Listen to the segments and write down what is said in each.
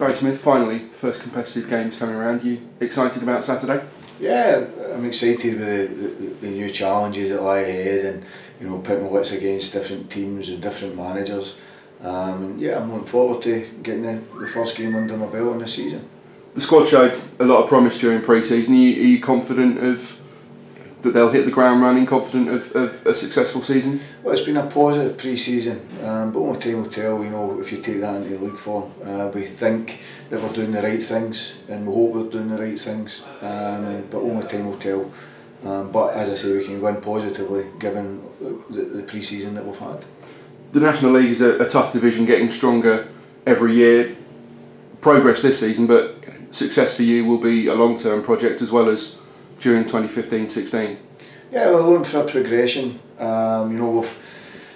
Barry Smith, finally, first competitive games coming around. You excited about Saturday? Yeah, I'm excited with the new challenges that lie ahead, and pitting my wits against different teams and different managers. And yeah, I'm looking forward to getting the first game under my belt in the season. The squad showed a lot of promise during pre-season. Are you confident that they'll hit the ground running, confident of a successful season? Well, it's been a positive pre-season, but only time will tell, if you take that into league form. We think that we're doing the right things, and we hope we're doing the right things, but only time will tell. But as I say, we can go in positively given the pre-season that we've had. The National League is a tough division, getting stronger every year. Progress this season, but success for you will be a long-term project as well as during 2015-16. Yeah, we're looking for a progression.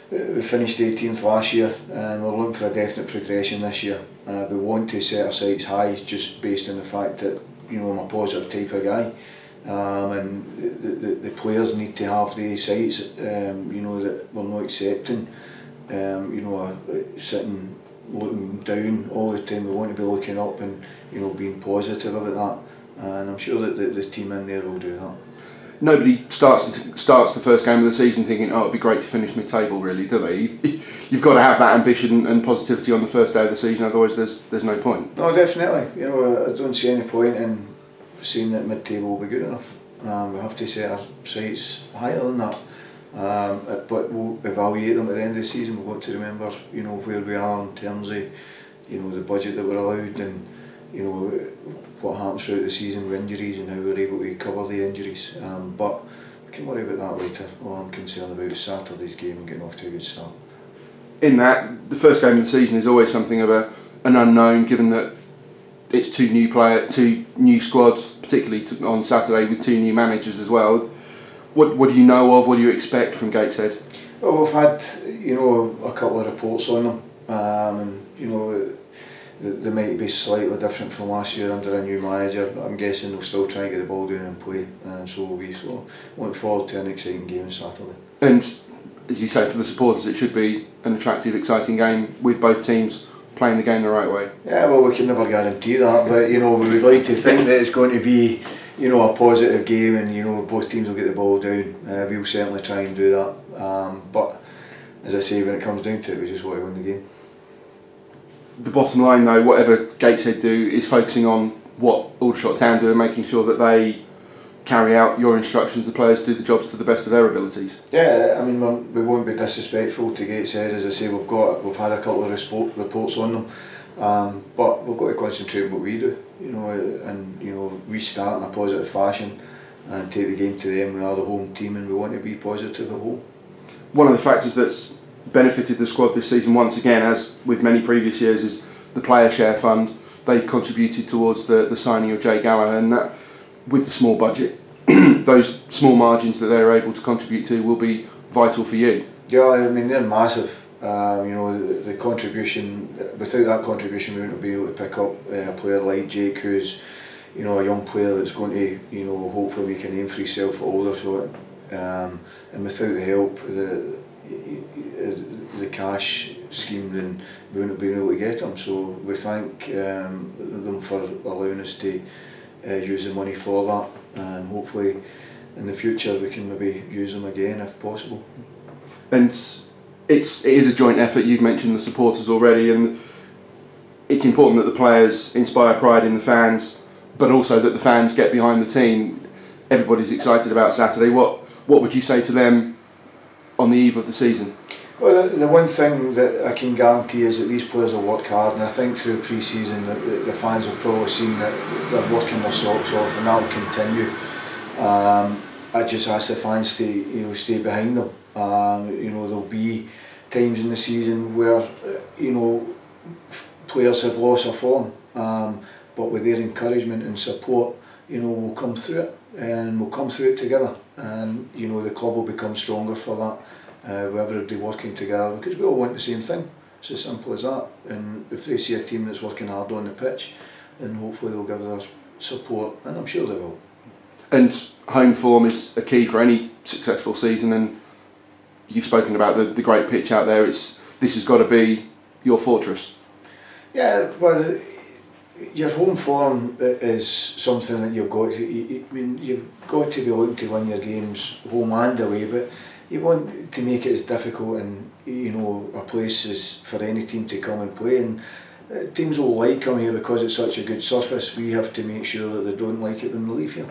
We finished 18th last year, and we're looking for a definite progression this year. We want to set our sights high, just based on the fact that I'm a positive type of guy, and the players need to have the sights. That we're not accepting. Sitting looking down all the time. We want to be looking up and being positive about that, and I'm sure that the team in there will do that. Nobody starts the first game of the season thinking, oh, it'd be great to finish mid-table, really, do they? You've got to have that ambition and positivity on the first day of the season, otherwise there's no point. No, definitely. I don't see any point in saying that mid-table will be good enough. We have to set our sights higher than that. But we'll evaluate them at the end of the season. We've got to remember, where we are in terms of, the budget that we're allowed, and what happens throughout the season with injuries and how we're able to cover the injuries. But we can worry about that later. All I'm concerned about is Saturday's game and getting off to a good start. In that, the first game of the season is always something of an unknown, given that it's two new squads, particularly on Saturday with two new managers as well. What do you know of? What do you expect from Gateshead? Well, we've had a couple of reports on them, and they might be slightly different from last year under a new manager. But I'm guessing they'll still try and get the ball down and play, and so will we. So look forward to an exciting game on Saturday. And as you say, for the supporters, it should be an attractive, exciting game with both teams playing the game the right way. Yeah, well, we can never guarantee that, but we would like to think that it's going to be a positive game, and both teams will get the ball down. We'll certainly try and do that, but as I say, when it comes down to it, we just want to win the game. The bottom line though, whatever Gateshead do, is focusing on what Aldershot Town do and making sure that they carry out your instructions, the players do the jobs to the best of their abilities. Yeah, I mean, we won't be disrespectful to Gateshead. As I say, we've had a couple of reports on them, but we've got to concentrate on what we do, and we start in a positive fashion and take the game to them. We are the home team, and we want to be positive at home. One of the factors that's benefited the squad this season, once again, as with many previous years, is the player share fund. They've contributed towards the signing of Jay Gallagher, and that, with the small budget, those small margins that they're able to contribute to will be vital for you. Yeah, I mean, they're massive. The contribution, without that contribution, we wouldn't be able to pick up a player like Jake, who's a young player that's going to hopefully make a name for himself at Aldershot, and without the help, the cash scheme, then we wouldn't have been able to get him. So we thank them for allowing us to use the money for that, and hopefully in the future we can maybe use them again if possible. And it is a joint effort. You've mentioned the supporters already, and it's important that the players inspire pride in the fans, but also that the fans get behind the team. Everybody's excited about Saturday. What would you say to them on the eve of the season? Well, the one thing that I can guarantee is that these players will work hard, and I think through pre-season the fans have probably seen that they're working their socks off, and that will continue. I just ask the fans to stay behind them. There'll be times in the season where players have lost their form, but with their encouragement and support, we'll come through it, and we'll come through it together, and the club will become stronger for that. With everybody working together, because we all want the same thing. It's as simple as that. And if they see a team that's working hard on the pitch, then hopefully they'll give their support, and I'm sure they will. And home form is a key for any successful season, and you've spoken about the great pitch out there. This has got to be your fortress. Yeah, well, your home form is something that you've got to, I mean, you've got to be looking to win your games home and away, but you want to make it as difficult and, you know, a place as for any team to come and play, and teams will like coming here because it's such a good surface. We have to make sure that they don't like it when they leave here.